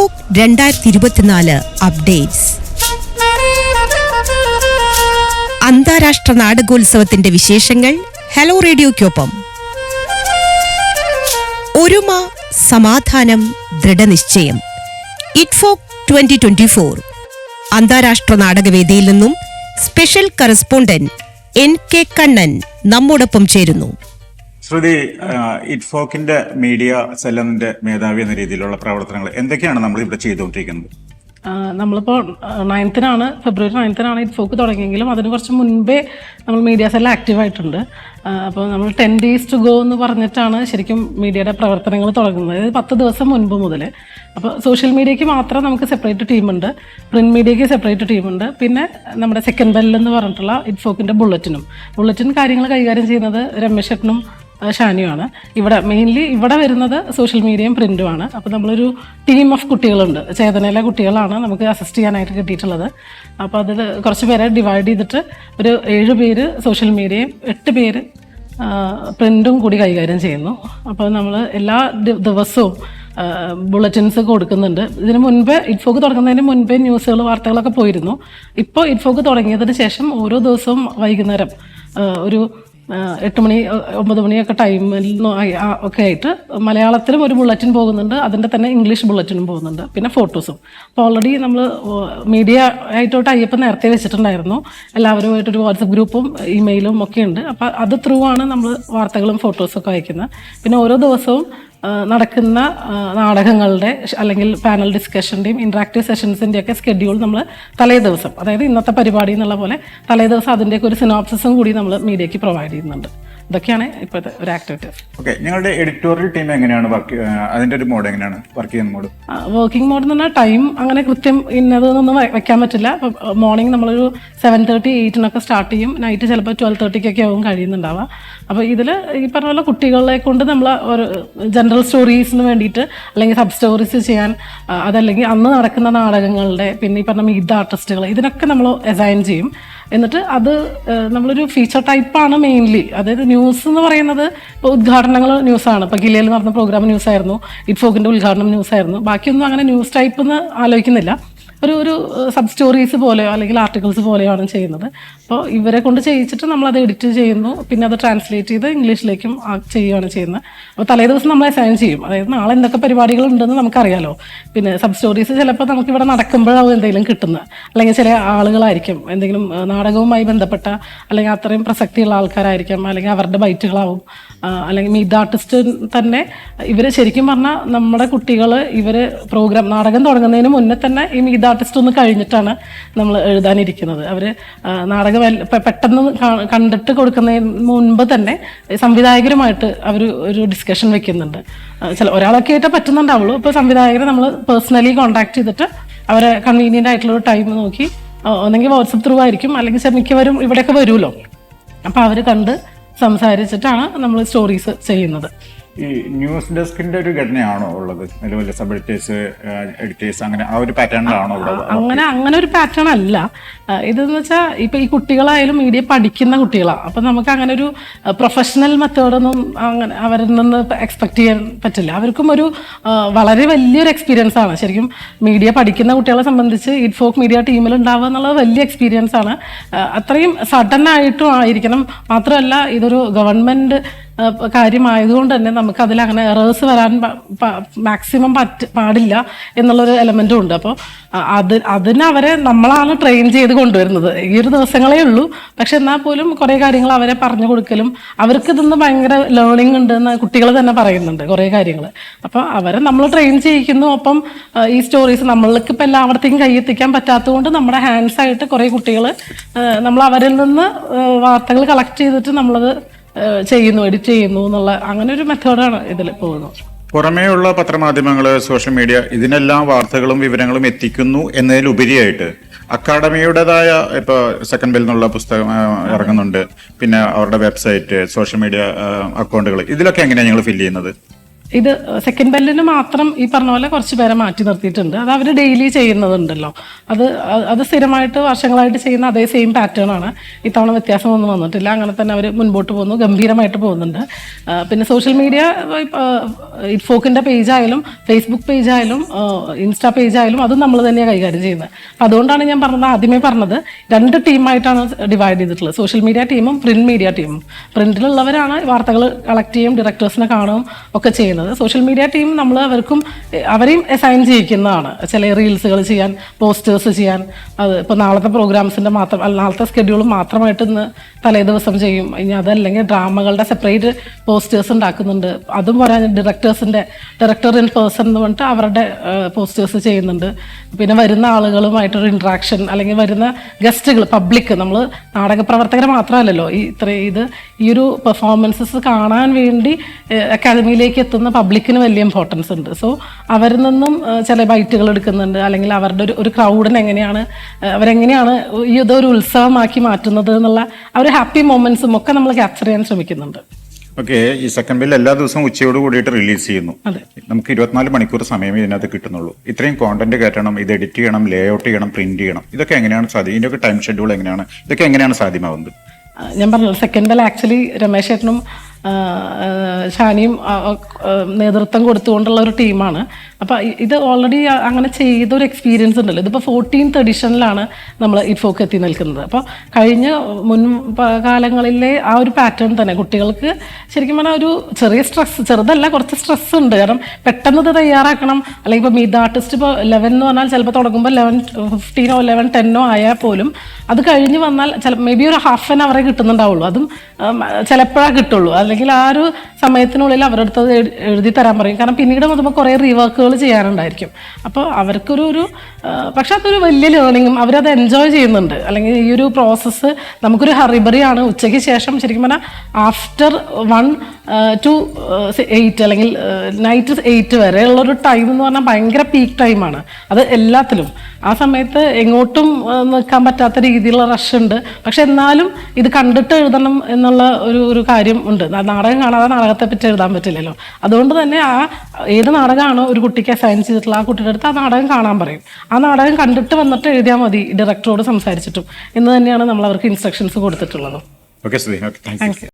ITFoK 2024 updates. അന്താരാഷ്ട്ര നാടകോത്സവത്തിന്റെ വിശേഷങ്ങൾ hello റേഡിയോയ്ക്കൊപ്പം. ഒരുമ, സമാധാനം, ദൃഢനിശ്ചയം. ഇറ്റ്ഫോക് 2024 അന്താരാഷ്ട്ര നാടകവേദിയിൽ നിന്നും സ്പെഷ്യൽ കറസ്പോണ്ടന്റ് NK കണ്ണൻ നമ്മോടൊപ്പം ചേരുന്നു. ശ്രുതി, ഇറ്റ്ഫോക്കിന്റെ മീഡിയ സെല്ലിന്റെ മേധാവി എന്ന രീതിയിലുള്ള പ്രവർത്തനങ്ങൾ എന്തൊക്കെയാണ് നമ്മൾ ഇവിടെ ചെയ്തുകൊണ്ടിരിക്കുന്നത്? നമ്മളിപ്പോൾ ഫെബ്രുവരി 9 ഇറ്റ്ഫോക്ക് തുടങ്ങിയെങ്കിലും അതിന് കുറച്ച് മുൻപേ നമ്മൾ മീഡിയ സെല്ലിൽ ആക്റ്റീവായിട്ടുണ്ട്. അപ്പോൾ നമ്മൾ 10 days to go എന്ന് പറഞ്ഞിട്ടാണ് ശരിക്കും മീഡിയയുടെ പ്രവർത്തനങ്ങൾ തുടങ്ങുന്നത്. അതായത് 10 ദിവസം മുൻപ് മുതൽ. അപ്പോൾ സോഷ്യൽ മീഡിയയ്ക്ക് മാത്രം നമുക്ക് സെപ്പറേറ്റ് ടീമുണ്ട്, പ്രിന്റ് മീഡിയയ്ക്ക് സെപ്പറേറ്റ് ടീമുണ്ട്, പിന്നെ നമ്മുടെ സെക്കൻഡ് ബെൽ എന്ന് പറഞ്ഞിട്ടുള്ള ഇറ്റ്ഫോക്കിൻ്റെ ബുള്ളറ്റിൻ കാര്യങ്ങൾ കൈകാര്യം ചെയ്യുന്നത് രമേശ് ചേട്ടനും ഷാനിയുമാണ്. മെയിൻലി ഇവിടെ വരുന്നത് സോഷ്യൽ മീഡിയയും പ്രിന്റുമാണ്. അപ്പോൾ നമ്മളൊരു ടീം ഓഫ് കുട്ടികളുണ്ട്, ചേതനയിലെ കുട്ടികളാണ് നമുക്ക് അസിസ്റ്റ് ചെയ്യാനായിട്ട് കിട്ടിയിട്ടുള്ളത്. അപ്പോൾ അതിൽ കുറച്ച് പേരെ ഡിവൈഡ് ചെയ്തിട്ട് ഒരു 7 പേര് സോഷ്യൽ മീഡിയയും 8 പേര് പ്രിന്റും കൂടി കൈകാര്യം ചെയ്യുന്നു. അപ്പോൾ നമ്മൾ എല്ലാ ദിവസവും ബുള്ളറ്റിൻസ് കൊടുക്കുന്നുണ്ട്. ഇതിന് മുൻപ് ഇറ്റ്ഫോക്ക് തുടങ്ങുന്നതിന് മുൻപേ വാർത്തകളൊക്കെ പോയിരുന്നു. ഇപ്പോൾ ഇറ്റ്ഫോക്ക് തുടങ്ങിയതിന് ശേഷം ഓരോ ദിവസവും വൈകുന്നേരം ഒരു 8 മണി 9 മണിയൊക്കെ ടൈമിൽ ഒക്കെ ആയിട്ട് മലയാളത്തിലും ഒരു ബുള്ളറ്റിൻ പോകുന്നുണ്ട്, അതിൻ്റെ തന്നെ ഇംഗ്ലീഷ് ബുള്ളറ്റിനും പോകുന്നുണ്ട്, പിന്നെ ഫോട്ടോസും. അപ്പോൾ ഓൾറെഡി നമ്മൾ മീഡിയ ആയിട്ടോട്ട് അയ്യപ്പം നേരത്തെ വെച്ചിട്ടുണ്ടായിരുന്നു. എല്ലാവരുമായിട്ടൊരു വാട്സപ്പ് ഗ്രൂപ്പും ഇമെയിലും ഒക്കെ ഉണ്ട്. അപ്പോൾ അത് ത്രൂ ആണ് നമ്മൾ വാർത്തകളും ഫോട്ടോസൊക്കെ അയക്കുന്നത്. പിന്നെ ഓരോ ദിവസവും നടക്കുന്ന നാടകങ്ങളുടെ അല്ലെങ്കിൽ പാനൽ ഡിസ്കഷൻ്റെയും ഇൻട്രാക്റ്റീവ് സെഷൻസിൻ്റെയൊക്കെ സ്കെഡ്യൂൾ നമ്മൾ തലേ ദിവസം, അതായത് ഇന്നത്തെ പരിപാടി എന്നുള്ള പോലെ തലേ ദിവസം അതിൻ്റെയൊക്കെ ഒരു സിനോപ്സിസും കൂടി നമ്മൾ മീഡിയയ്ക്ക് പ്രൊവൈഡ് ചെയ്യുന്നുണ്ട്. ഇതൊക്കെയാണ് ഇപ്പോഴത്തെ ഒരു ആക്ടിവിറ്റീസ്. ഓക്കെ, നിങ്ങളുടെ എഡിറ്റോറിയൽ ടീം എങ്ങനെയാണ് അതിൻ്റെ ഒരു മോഡ് എങ്ങനെയാണ് വർക്ക് ചെയ്യുന്ന മോഡ്? വർക്കിംഗ് മോഡ് എന്ന് പറഞ്ഞാൽ ടൈം അങ്ങനെ കൃത്യം ഇന്നതെന്നൊന്നും വെക്കാൻ പറ്റില്ല. അപ്പോൾ മോർണിംഗ് നമ്മളൊരു 7:30 8 സ്റ്റാർട്ട് ചെയ്യും, നൈറ്റ് ചിലപ്പോൾ 12:30 ആവും കഴിയുന്നുണ്ടാവുക. അപ്പോൾ ഇതിൽ ഈ പറഞ്ഞ പോലെ കുട്ടികളെ കൊണ്ട് നമ്മൾ ഒരു ജനറൽ സ്റ്റോറീസിന് വേണ്ടിയിട്ട് അല്ലെങ്കിൽ സബ് സ്റ്റോറീസ് ചെയ്യാൻ, അതല്ലെങ്കിൽ അന്ന് നടക്കുന്ന നാടകങ്ങളുടെ, പിന്നെ ഈ പറഞ്ഞ മീറ്റ് ആർട്ടിസ്റ്റുകൾ, ഇതിനൊക്കെ നമ്മൾ അസൈൻ ചെയ്യും. എന്നിട്ട് അത് നമ്മളൊരു ഫീച്ചർ ടൈപ്പാണ് മെയിൻലി. അതായത് ന്യൂസ് എന്ന് പറയുന്നത് ഇപ്പോൾ ഉദ്ഘാടനങ്ങൾ ന്യൂസാണ്. ഇപ്പോൾ കിലയിൽ നടന്ന പ്രോഗ്രാം ന്യൂസായിരുന്നു, ഇറ്റ്ഫോക്കിൻ്റെ ഉദ്ഘാടനം ന്യൂസായിരുന്നു. ബാക്കിയൊന്നും അങ്ങനെ ന്യൂസ് ടൈപ്പ് എന്ന് ആലോചിക്കുന്നില്ല. ഒരു സബ് സ്റ്റോറീസ് പോലെയോ അല്ലെങ്കിൽ ആർട്ടിക്കിൾസ് പോലെയോ ആണ് ചെയ്യുന്നത്. അപ്പോൾ ഇവരെ കൊണ്ട് ചെയ്യിച്ചിട്ട് നമ്മളത് എഡിറ്റ് ചെയ്യുന്നു, പിന്നെ അത് ട്രാൻസ്ലേറ്റ് ചെയ്ത് ഇംഗ്ലീഷിലേക്കും ചെയ്യുകയാണ് ചെയ്യുന്നത്. അപ്പോൾ തലേ ദിവസം നമ്മൾ അസൈൻ ചെയ്യും, അതായത് നാളെ എന്തൊക്കെ പരിപാടികളുണ്ടെന്ന് നമുക്കറിയാലോ. പിന്നെ സബ് സ്റ്റോറീസ് ചിലപ്പോൾ നമുക്കിവിടെ നടക്കുമ്പോഴാവും എന്തെങ്കിലും കിട്ടുന്നത്, അല്ലെങ്കിൽ ചില ആളുകളായിരിക്കും എന്തെങ്കിലും നാടകവുമായി ബന്ധപ്പെട്ട അല്ലെങ്കിൽ അത്രയും പ്രസക്തിയുള്ള ആൾക്കാരായിരിക്കും, അല്ലെങ്കിൽ അവരുടെ ബൈറ്റുകളാവും, അല്ലെങ്കിൽ മീറ്റ് ആർട്ടിസ്റ്റ് തന്നെ. ഇവർ ശരിക്കും പറഞ്ഞാൽ നമ്മുടെ കുട്ടികൾ പ്രോഗ്രാം നാടകം തുടങ്ങുന്നതിന് മുന്നേ തന്നെ ഈ മീറ്റ് ആർട്ടിസ്റ്റ് ഒന്ന് കഴിഞ്ഞിട്ടാണ് നമ്മൾ എഴുതാനിരിക്കുന്നത്. അവർ നാടകം പെട്ടെന്ന് കണ്ടിട്ട് കൊടുക്കുന്നതിന് മുൻപ് തന്നെ സംവിധായകരുമായിട്ട് അവർ ഒരു ഡിസ്കഷൻ വെക്കുന്നുണ്ട്. ഒരാളൊക്കെ ആയിട്ട് പറ്റുന്നുണ്ടാവുള്ളൂ. ഇപ്പോൾ സംവിധായകരെ നമ്മൾ പേഴ്സണലി കോൺടാക്ട് ചെയ്തിട്ട് അവരെ കൺവീനിയൻ്റ് ആയിട്ടുള്ള ടൈം നോക്കി, ഒന്നെങ്കിൽ വാട്സപ്പ് ത്രൂ ആയിരിക്കും, അല്ലെങ്കിൽ മിക്കവരും ഇവിടെയൊക്കെ വരുമല്ലോ, അപ്പോൾ അവർ കണ്ട് സംസാരിച്ചിട്ടാണ് നമ്മൾ സ്റ്റോറീസ് ചെയ്യുന്നത്. ഈ ന്യൂസ് ഡെസ്കിന്റെ ഒരു ഘടനയാണോ ഉള്ളത്? അതുപോലെ സബ് എഡിറ്റേഴ്സ്, എഡിറ്റേഴ്സ്, അങ്ങനെ ആ ഒരു പാറ്റേണിലാണോ ഇവിടെ? അങ്ങനെ ഒരു പാറ്റേൺ അല്ല. ഇതെന്ന് വെച്ചാൽ ഇപ്പം ഈ കുട്ടികളായാലും മീഡിയ പഠിക്കുന്ന കുട്ടികളാണ്. അപ്പം നമുക്ക് അങ്ങനെ ഒരു പ്രൊഫഷണൽ മെത്തേഡൊന്നും അങ്ങനെ അവരിൽ നിന്ന് എക്സ്പെക്ട് ചെയ്യാൻ പറ്റില്ല. അവർക്കും ഒരു വളരെ വലിയൊരു എക്സ്പീരിയൻസ് ആണ്. ശരിക്കും മീഡിയ പഠിക്കുന്ന കുട്ടികളെ സംബന്ധിച്ച് ഇറ്റ്ഫോക്ക് മീഡിയ ടീമിൽ ഉണ്ടാവുക എന്നുള്ളത് വലിയ എക്സ്പീരിയൻസ് ആണ്. അത്രയും സഡൻ ആയിട്ടും ആയിരിക്കണം. മാത്രമല്ല ഇതൊരു ഗവൺമെൻറ് കാര്യമായതുകൊണ്ട് തന്നെ നമുക്ക് അതിലങ്ങനെ എറേഴ്സ് വരാൻ മാക്സിമം പാടില്ല എന്നുള്ളൊരു എലമെൻറ്റും ഉണ്ട്. അപ്പോൾ അതിനവരെ നമ്മളാണ് ട്രെയിൻ ചെയ്ത് കൊണ്ടുവരുന്നത്. ഈ ഒരു ദിവസങ്ങളേ ഉള്ളൂ, പക്ഷെ എന്നാൽ പോലും കുറേ കാര്യങ്ങൾ അവരെ പറഞ്ഞു കൊടുക്കലും, അവർക്ക് ഇതൊന്ന് ഭയങ്കര ലേണിംഗ് ഉണ്ടെന്ന് കുട്ടികൾ തന്നെ പറയുന്നുണ്ട് കുറേ കാര്യങ്ങൾ. അപ്പോൾ അവരെ നമ്മൾ ട്രെയിൻ ചെയ്യിക്കുന്നു. ഒപ്പം ഈ സ്റ്റോറീസ് നമ്മൾക്ക് ഇപ്പം എല്ലായിടത്തേക്കും കൈയെത്തിക്കാൻ പറ്റാത്തതുകൊണ്ട് നമ്മുടെ ഹാൻഡ്സായിട്ട് കുറേ കുട്ടികൾ നമ്മൾ അവരിൽ നിന്ന് വാർത്തകൾ കളക്ട് ചെയ്തിട്ട് നമ്മളത് ചെയ്യുന്നു, എഡിറ്റ് ചെയ്യുന്നു എന്നുള്ള അങ്ങനെ ഒരു മെത്തേഡാണ് ഇതിൽ പോകുന്നത്. പുറമേയുള്ള പത്രമാധ്യമങ്ങൾ, സോഷ്യൽ മീഡിയ ഇതിനെല്ലാം വാർത്തകളും വിവരങ്ങളും എത്തിക്കുന്നു എന്നതിലുപരിയായിട്ട് അക്കാഡമിയുടേതായ ഇപ്പോൾ സെക്കൻഡ് ബെൽ എന്നുള്ള പുസ്തകം ഇറങ്ങുന്നുണ്ട്, പിന്നെ അവരുടെ വെബ്സൈറ്റ്, സോഷ്യൽ മീഡിയ അക്കൗണ്ടുകൾ, ഇതിലൊക്കെ എങ്ങനെയാണ് നിങ്ങൾ ഫില്ല് ചെയ്യുന്നത്? ഇത് സെക്കൻഡ് ബെല്ലിന് മാത്രം ഈ പറഞ്ഞ പോലെ കുറച്ച് പേരെ മാറ്റി നിർത്തിയിട്ടുണ്ട്. അത് അവർ ഡെയിലി ചെയ്യുന്നതുണ്ടല്ലോ, അത് സ്ഥിരമായിട്ട് വർഷങ്ങളായിട്ട് ചെയ്യുന്ന അതേ സെയിം പാറ്റേൺ ആണ്. ഇത്തവണ വ്യത്യാസമൊന്നും വന്നിട്ടില്ല. അങ്ങനെ തന്നെ അവർ മുൻപോട്ട് പോകുന്നു, ഗംഭീരമായിട്ട് പോകുന്നുണ്ട്. പിന്നെ സോഷ്യൽ മീഡിയ ഇറ്റ്ഫോക്കിൻ്റെ പേജായാലും ഫേസ്ബുക്ക് പേജായാലും ഇൻസ്റ്റാ പേജായാലും അതും നമ്മൾ തന്നെയാണ് കൈകാര്യം ചെയ്യുന്നത്. അപ്പം അതുകൊണ്ടാണ് ഞാൻ ആദ്യമേ പറഞ്ഞത് 2 ടീമായിട്ടാണ് ഡിവൈഡ് ചെയ്തിട്ടുള്ളത്. സോഷ്യൽ മീഡിയ ടീമും പ്രിന്റ് മീഡിയ ടീമും. പ്രിന്റിലുള്ളവരാണ് വാർത്തകൾ കളക്ട് ചെയ്യും, ഡയറക്ടേഴ്സിനെ കാണും ഒക്കെ ചെയ്യുന്നത്. സോഷ്യൽ മീഡിയ ടീം നമ്മൾ അവരെയും അസൈൻ ചെയ്യിക്കുന്നതാണ്. ചില റീൽസുകൾ ചെയ്യാൻ, പോസ്റ്റേഴ്സ് ചെയ്യാൻ. അത് ഇപ്പോൾ നാളത്തെ പ്രോഗ്രാംസിൻ്റെ നാളത്തെ സ്കെഡ്യൂൾ മാത്രമായിട്ട് ഇന്ന് തലേ ദിവസം ചെയ്യും. ഇനി അതല്ലെങ്കിൽ ഡ്രാമകളുടെ സെപ്പറേറ്റ് പോസ്റ്റേഴ്സ് ഉണ്ടാക്കുന്നുണ്ട്. അതും പറയാൻ ഡയറക്ടർ ഇൻ പേഴ്സൺ എന്ന് പറഞ്ഞിട്ട് അവരുടെ പോസ്റ്റേഴ്സ് ചെയ്യുന്നുണ്ട്. പിന്നെ വരുന്ന ആളുകളുമായിട്ടൊരു ഇൻട്രാക്ഷൻ, അല്ലെങ്കിൽ വരുന്ന ഗസ്റ്റുകൾ, പബ്ലിക്, നമ്മൾ നാടകപ്രവർത്തകർ മാത്രമല്ലല്ലോ ഈ ഒരു പെർഫോമൻസസ് കാണാൻ വേണ്ടി അക്കാദമിയിലേക്ക് എത്തുന്ന പബ്ലിക്കിന് വലിയ ഇമ്പോർട്ടൻസ് ഉണ്ട്. സോ അവരിൽ നിന്നും ചില ബൈറ്റുകൾ എടുക്കുന്നുണ്ട്, അല്ലെങ്കിൽ അവരുടെ ഒരു ക്രൗഡിനെ അവരെങ്ങനെയാണ് ഇതൊരു ഉത്സവമാക്കി മാറ്റുന്നത് എന്നുള്ള ആ ഒരു ഹാപ്പി മൊമെന്റ്സും ഒക്കെ നമ്മൾ ക്യാപ്ചർ ചെയ്യാൻ ശ്രമിക്കുന്നുണ്ട്. ഓക്കെ, ഈ സെക്കൻഡ് ബിൽ എല്ലാ ദിവസവും ഉച്ചയോട് കൂടിയിട്ട് റിലീസ് ചെയ്യുന്നു. നമുക്ക് 24 മണിക്കൂർ സമയം ഇതിനകത്ത് കിട്ടുന്നുള്ളൂ. ഇത്രയും കോണ്ടന്റ് കയറ്റണം, ഇത് എഡിറ്റ് ചെയ്യണം, ലേ ഔട്ട് ചെയ്യണം, പ്രിന്റ് ചെയ്യണം. ഇതൊക്കെ എങ്ങനെയാണ് സാധ്യം? ഇതിൻ്റെയൊക്കെ ടൈം ഷെഡ്യൂൾ എങ്ങനെയാണ്? ഇതൊക്കെ എങ്ങനെയാണ് സാധ്യമാവുന്നത്? ഞാൻ പറഞ്ഞു, സെക്കൻഡ് ബെൽ ആക്ച്വലി രമേശ് ചേട്ടനും ഷാനിയും നേതൃത്വം കൊടുത്തുകൊണ്ടുള്ള ഒരു ടീമാണ്. അപ്പോൾ ഇത് ഓൾറെഡി അങ്ങനെ ചെയ്തൊരു എക്സ്പീരിയൻസ് ഉണ്ടല്ലോ. ഇതിപ്പോൾ 14th എഡിഷനിലാണ് നമ്മൾ ഇറ്റ്ഫോക്ക് എത്തി നിൽക്കുന്നത്. അപ്പോൾ കഴിഞ്ഞ കാലങ്ങളിലെ ആ ഒരു പാറ്റേൺ തന്നെ കുട്ടികൾക്ക് ശരിക്കും പറഞ്ഞാൽ ഒരു ചെറിയ സ്ട്രെസ്, ചെറുതല്ല, കുറച്ച് സ്ട്രെസ് ഉണ്ട്. കാരണം പെട്ടെന്ന് ഇത് തയ്യാറാക്കണം. അല്ലെങ്കിൽ ഇപ്പോൾ മീറ്റ് ആർട്ടിസ്റ്റ് ഇപ്പോൾ 11 എന്ന് പറഞ്ഞാൽ ചിലപ്പോൾ തുടങ്ങുമ്പോൾ 11:15 11:10 ആയാൽ പോലും അത് കഴിഞ്ഞ് വന്നാൽ മേ ബി ഒരു ഹാഫ് ആൻ അവറെ കിട്ടുന്നുണ്ടാവുള്ളൂ. അതും ചിലപ്പോഴാണ് കിട്ടുള്ളൂ. അല്ലെങ്കിൽ ആ ഒരു സമയത്തിനുള്ളിൽ അവരുടെ അടുത്ത് എഴുതി തരാൻ പറയും. കാരണം പിന്നീട് നോക്കുമ്പോൾ കുറേ റീവർക്കുകൾ ചെയ്യാനുണ്ടായിരിക്കും. അപ്പോൾ അവർക്കൊരു പക്ഷെ അതൊരു വലിയ ലേണിങ്ങും അവരത് എൻജോയ് ചെയ്യുന്നുണ്ട്. അല്ലെങ്കിൽ ഈ ഒരു പ്രോസസ്സ് നമുക്കൊരു ഹറിബറിയാണ്. ഉച്ചയ്ക്ക് ശേഷം ശരിക്കും പറഞ്ഞാൽ ആഫ്റ്റർ 1 to 8 അല്ലെങ്കിൽ നൈറ്റ് 8 വരെ ഉള്ളൊരു ടൈം എന്ന് പറഞ്ഞാൽ ഭയങ്കര പീക്ക് ടൈമാണ്. അത് എല്ലാത്തിലും ആ സമയത്ത് എങ്ങോട്ടും നിൽക്കാൻ പറ്റാത്ത രീതിയിലുള്ള റഷ് ഉണ്ട്. പക്ഷെ എന്നാലും ഇത് കണ്ടിട്ട് എഴുതണം എന്നുള്ള ഒരു കാര്യം ഉണ്ട്. നാടകം കാണാതെ നാടകത്തെ പറ്റി എഴുതാൻ പറ്റില്ലല്ലോ. അതുകൊണ്ട് തന്നെ ഏത് നാടകമാണോ ഒരു കുട്ടിക്ക് അസൈൻ ചെയ്തിട്ടുള്ള ആ കുട്ടിയുടെ അടുത്ത് ആ നാടകം കാണാൻ പറയും. ആ നാടകം കണ്ടിട്ട് വന്നിട്ട് എഴുതിയാൽ മതി, ഡയറക്ടറോട് സംസാരിച്ചിട്ടും എന്ന് തന്നെയാണ് നമ്മൾ അവർക്ക് ഇൻസ്ട്രക്ഷൻസ് കൊടുത്തിട്ടുള്ളത്. Okay, thank you.